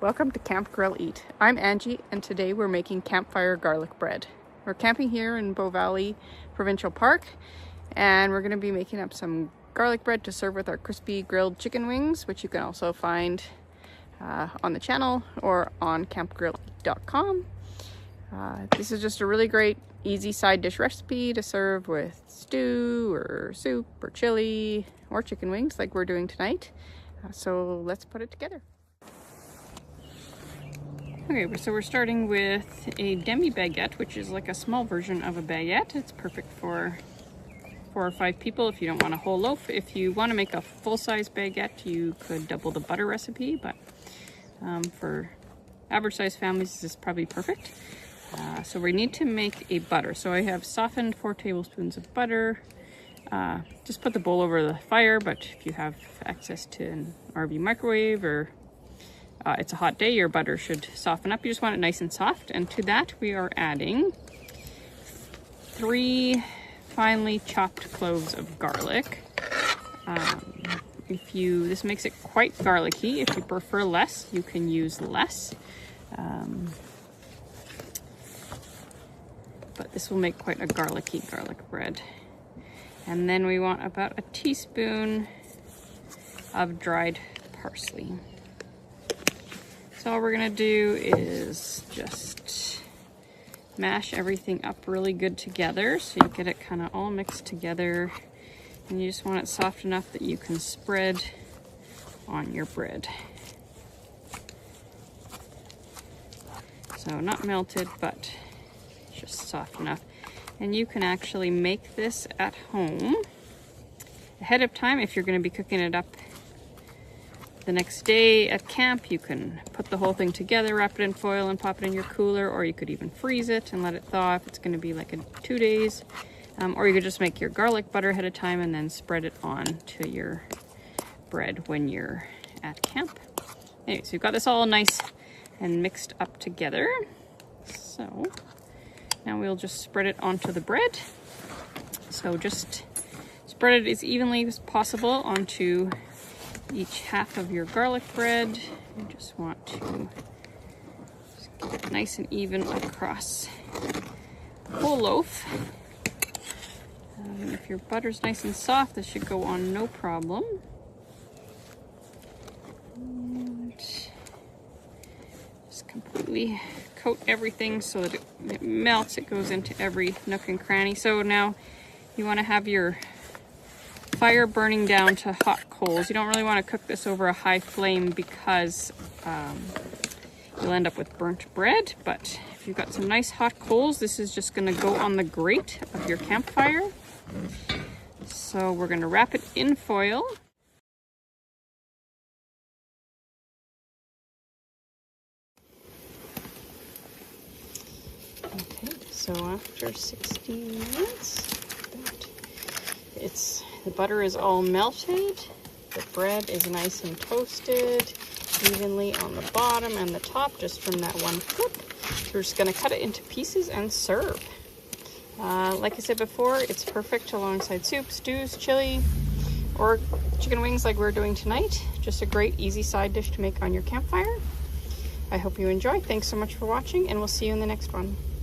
Welcome to Camp.Grill.Eat. I'm Angie, and today we're making campfire garlic bread. We're camping here in Bow Valley Provincial Park, and we're going to be making up some garlic bread to serve with our crispy grilled chicken wings, which you can also find on the channel or on Camp.Grill.Eat.com. This is just a really great, easy side dish recipe to serve with stew or soup or chili or chicken wings like we're doing tonight. So let's put it together. Okay, so we're starting with a demi baguette, which is like a small version of a baguette. It's perfect for 4 or 5 people if you don't want a whole loaf. If you want to make a full-size baguette, you could double the butter recipe, but for average-sized families, this is probably perfect. So we need to make a butter. So I have softened 4 tablespoons of butter. Just put the bowl over the fire, but if you have access to an RV microwave or it's a hot day, your butter should soften up. You just want it nice and soft. And to that, we are adding 3 finely chopped cloves of garlic. This makes it quite garlicky. If you prefer less, you can use less. But this will make quite a garlicky garlic bread. And then we want about a teaspoon of dried parsley. So all we're gonna do is just mash everything up really good together so you get it kind of all mixed together, and you just want it soft enough that you can spread on your bread. So not melted, but just soft enough. And you can actually make this at home ahead of time if you're going to be cooking it up the next day at camp. You can put the whole thing together, wrap it in foil and pop it in your cooler, or you could even freeze it and let it thaw if it's going to be like 2 days. Or you could just make your garlic butter ahead of time and then spread it on to your bread when you're at camp. Anyway, so you've got this all nice and mixed up together. So now we'll just spread it onto the bread. So just spread it as evenly as possible onto each half of your garlic bread. You just want to get it nice and even across the whole loaf. If your butter's nice and soft, this should go on no problem. And just completely coat everything so that it melts. It goes into every nook and cranny. So now you want to have your fire burning down to hot coals. You don't really want to cook this over a high flame because you'll end up with burnt bread. But if you've got some nice hot coals, this is just going to go on the grate of your campfire. So we're going to wrap it in foil. Okay, so after 16 minutes, the butter is all melted, the bread is nice and toasted evenly on the bottom and the top just from that one flip. So we're just going to cut it into pieces and serve. Like I said before, it's perfect alongside soup, stews, chili, or chicken wings like we're doing tonight. Just a great easy side dish to make on your campfire. I hope you enjoy. Thanks so much for watching, and we'll see you in the next one.